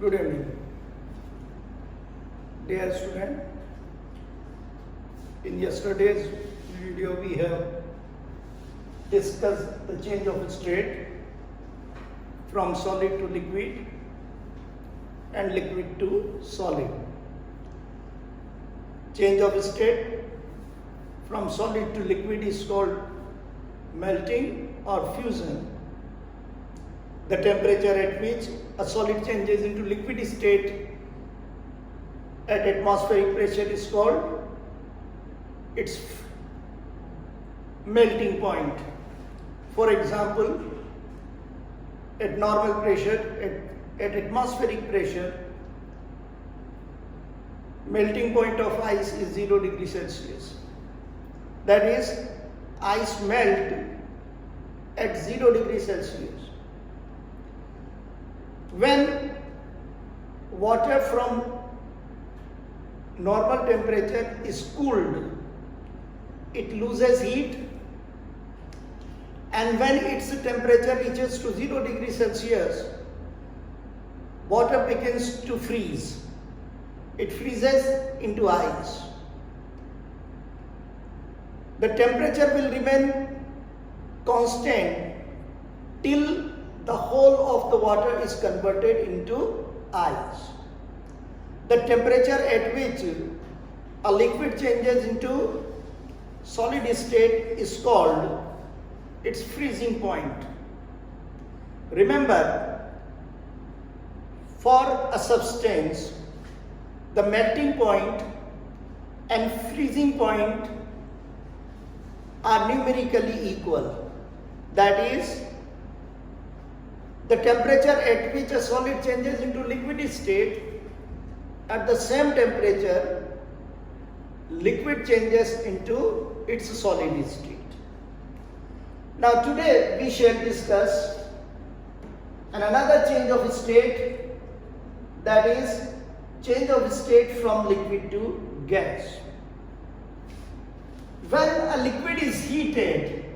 Good evening. Dear student, in yesterday's video we have discussed the change of state from solid to liquid and liquid to solid. Change of state from solid to liquid is called melting or fusion. The temperature at which a solid changes into liquid state at atmospheric pressure is called its melting point. For example, at normal pressure, at atmospheric pressure, melting point of ice is 0 degrees Celsius. That is, ice melt at 0 degrees Celsius. When water from normal temperature is cooled, it loses heat, and when its temperature reaches to 0 degrees Celsius, water begins to freeze. It freezes into ice. The temperature will remain constant till the whole of the water is converted into ice. The temperature at which a liquid changes into solid state is called its freezing point. Remember, for a substance, the melting point and freezing point are numerically equal. That is, the temperature at which a solid changes into liquid state, at the same temperature, liquid changes into its solid state. Now today we shall discuss another change of state, that is change of state from liquid to gas. When a liquid is heated,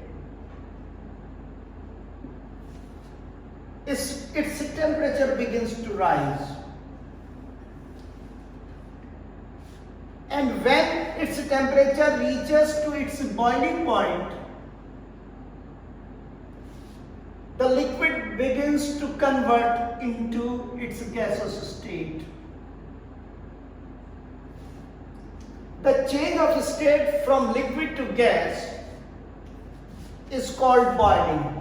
its temperature begins to rise, and when its temperature reaches to its boiling point, the liquid begins to convert into its gaseous state. The change of state from liquid to gas is called boiling.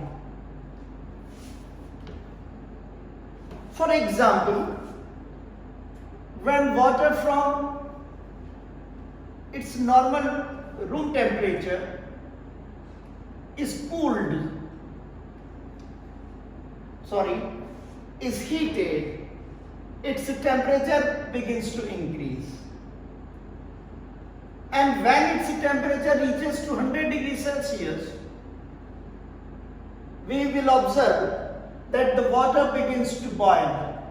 For example, when water from its normal room temperature is heated, its temperature begins to increase. And when its temperature reaches to 100 degrees Celsius, we will observe that the water begins to boil.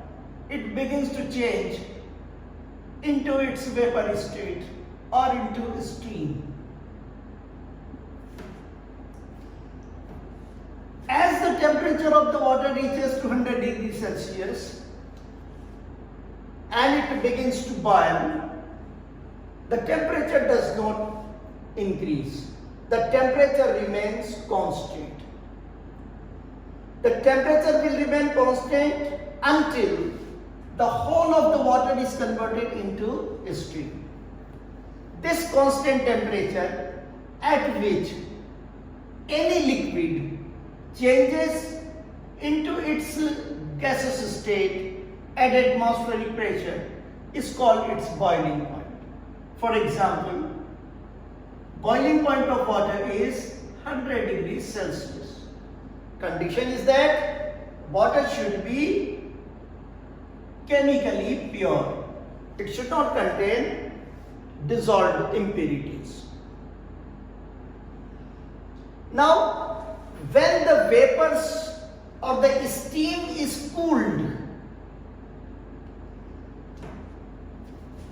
It begins to change into its vapor state or into steam. As the temperature of the water reaches to 100 degrees Celsius and it begins to boil, the temperature does not increase. The temperature remains constant. The temperature will remain constant until the whole of the water is converted into steam. This constant temperature at which any liquid changes into its gaseous state at atmospheric pressure is called its boiling point. For example, boiling point of water is 100 degrees Celsius. Condition is that water should be chemically pure. It should not contain dissolved impurities. Now, when the vapors or the steam is cooled,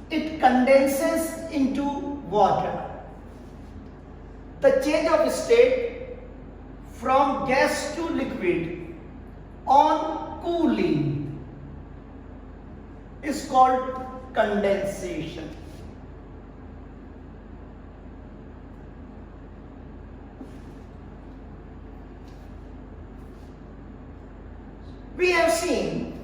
it condenses into water. The change of state from gas to liquid on cooling is called condensation. We have seen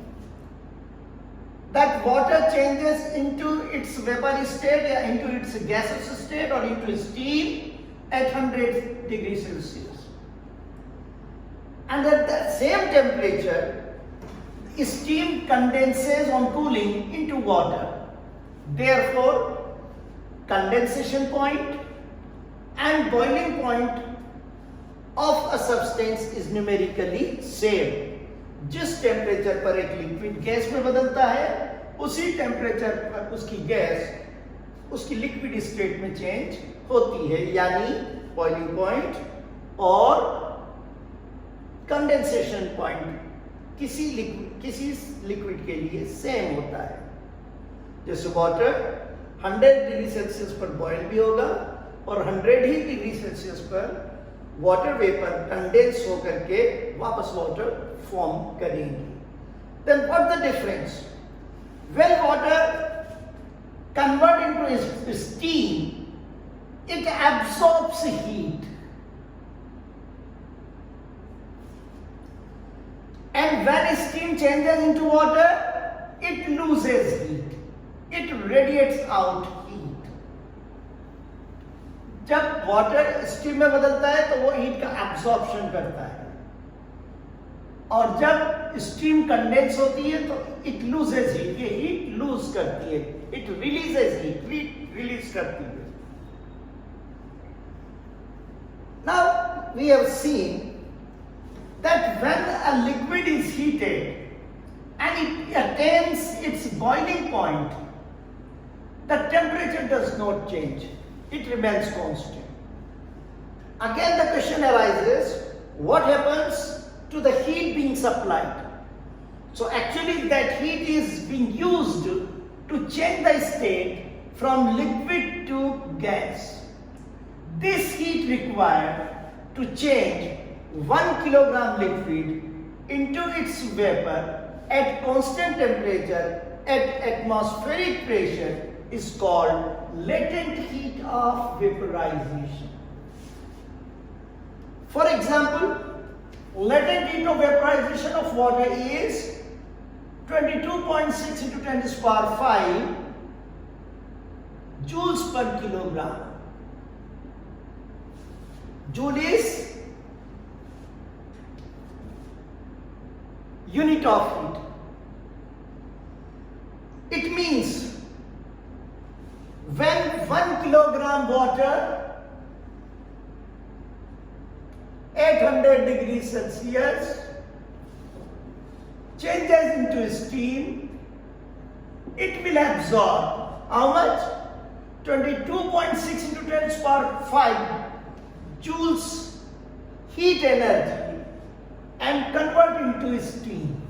that water changes into its vapor state, into its gaseous state, or into steam at 100 degrees Celsius. And at the same temperature, steam condenses on cooling into water. Therefore, condensation point and boiling point of a substance is numerically same. जिस temperature पर एक liquid gas में बदलता है, उसी temperature पर उसकी gas उसकी लिक्विड स्टेट में चेंज होती है, यानी बॉइलिंग पॉइंट और कंडेंसेशन पॉइंट किसी लिक्विड के लिए सेम होता है. जैसे वाटर 100 डिग्री सेल्सियस पर बॉयल भी होगा और 100 ही डिग्री सेल्सियस पर वाटर वेपर कंडेंस होकर के वापस वाटर फॉर्म करेंगे. Then what's the difference? When water convert into steam, it absorbs heat, and when steam changes into water, it loses heat. It radiates out heat. जब water steam में बदलता है तो वो हीट का एब्जॉर्प्शन करता है, और जब स्टीम कंडेंस होती है तो इट लूजेस हीट. ये हीट लूज करती है, इट रिलीजेस हीट रिलीज करती है. Now we have seen that when a liquid is heated and it attains its boiling point, the temperature does not change. It remains constant. Again the question arises, what happens to the heat being supplied? So actually that heat is being used to change the state from liquid to gas. This heat required to change 1 kilogram liquid into its vapor at constant temperature at atmospheric pressure is called latent heat of vaporization. For example, latent heat of vaporization of water is 22.6 into 10 to the power 5 joules per kilogram. Joule is unit of heat. It means when 1 kilogram water 800 degrees Celsius changes into steam, it will absorb how much? 22.6 into 10 to the power 5 joules heat energy and convert into steam.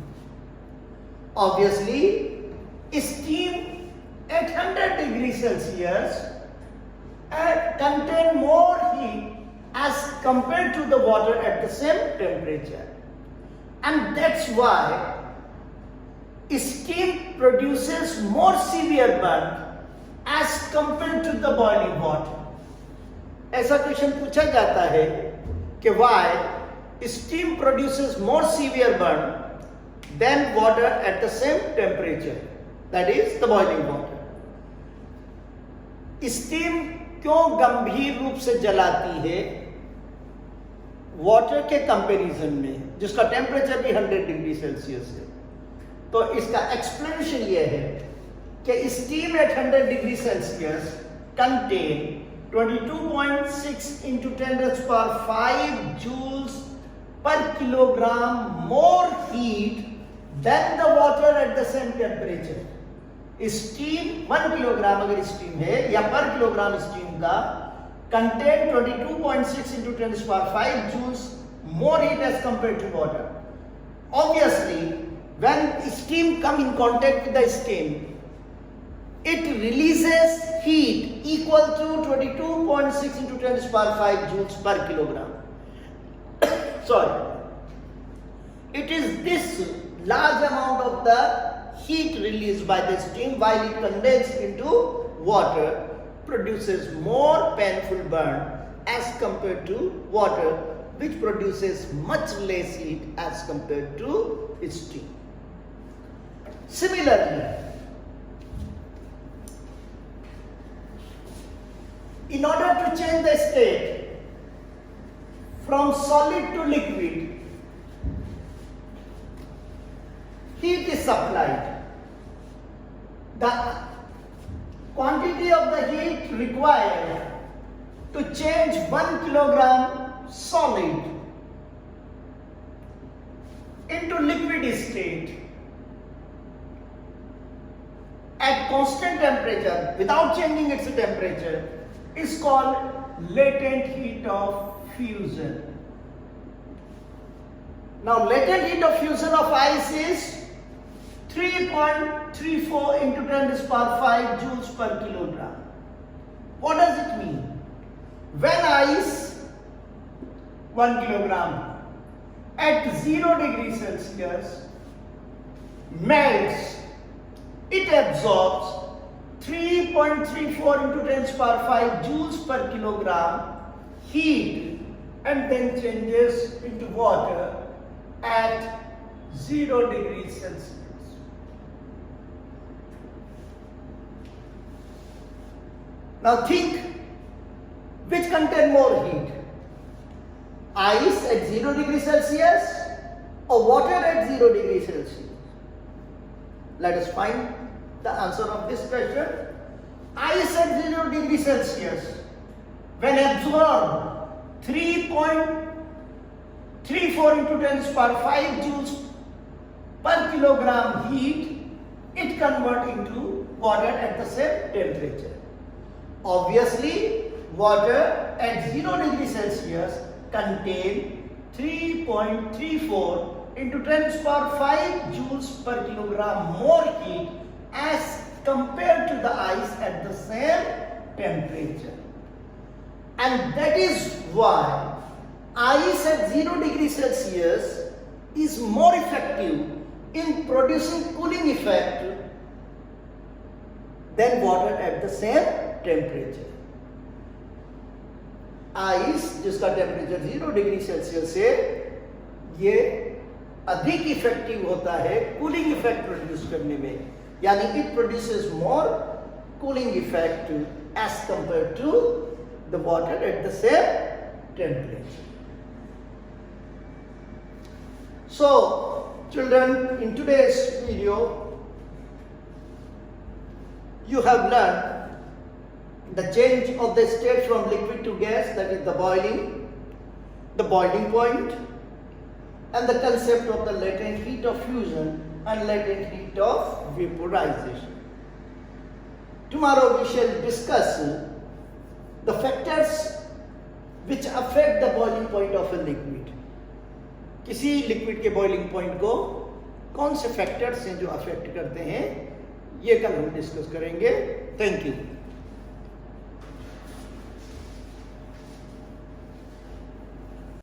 Obviously, steam at 100 degrees Celsius contain more heat as compared to the water at the same temperature, and that's why steam produces more severe burn as compared to the boiling water. ऐसा question पूछा जाता है कि why steam produces more severe burn than water at the same temperature, that is the boiling water. Steam क्यों गंभीर रूप से जलाती है वाटर के कंपैरिजन में, जिसका टेम्परेचर भी 100 डिग्री सेल्सियस है? तो इसका एक्सप्लेनेशन यह है कि steam eight 100 degree Celsius contain 22.6 into 10 to the power 5 joules per kilogram more heat than the water at the same temperature. Steam 1 kilogram अगर स्टीम है या पर किलोग्राम स्टीम का contain 22.6 into 10 to the power 5 joules more heat as compared to water. Obviously, when steam come in contact with the steam, it releases heat equal to 22.6 into 10 to the power 5 joules per kilogram. Sorry. It is this large amount of the heat released by the steam while it condenses into water produces more painful burn as compared to water which produces much less heat as compared to steam. Similarly, in order to change the state from solid to liquid, heat is supplied. The quantity of the heat required to change 1 kilogram solid into liquid state at constant temperature without changing its temperature is called latent heat of fusion. Now, latent heat of fusion of ice is 3.34 into 10 to the power 5 joules per kilogram. What does it mean? When ice 1 kilogram at 0 degrees Celsius melts, it absorbs 3.34 into 10 to the power 5 joules per kilogram heat and then changes into water at 0 degrees Celsius. Now think, which contain more heat? Ice at 0 degrees Celsius or water at 0 degrees Celsius? Let us find the answer of this question. Ice at 0 degrees Celsius, when absorbed 3.34 into 10 to the power 5 joules per kilogram heat, it converts into water at the same temperature. Obviously, water at 0 degrees Celsius contain 3.34 into 10 to the power 5 joules per kilogram more heat as compared to the ice at the same temperature. And that is why ice at 0 degrees Celsius is more effective in producing cooling effect than water at the same temperature. Ice जिसका temperature 0 degree Celsius है, ये अधिक effective होता है cooling effect produce करने में, यानी it produces more cooling effect as compared to the water at the same temperature. So, children, in today's video, you have learned the change of the state from liquid to gas, that is the boiling point, and the concept of the latent heat of fusion and latent heat of vaporization. Tomorrow we shall discuss the factors which affect the boiling point of a liquid. किसी liquid के boiling point को कौन से factors हैं जो affect करते हैं, ये कल हम डिस्कस करेंगे. Thank you.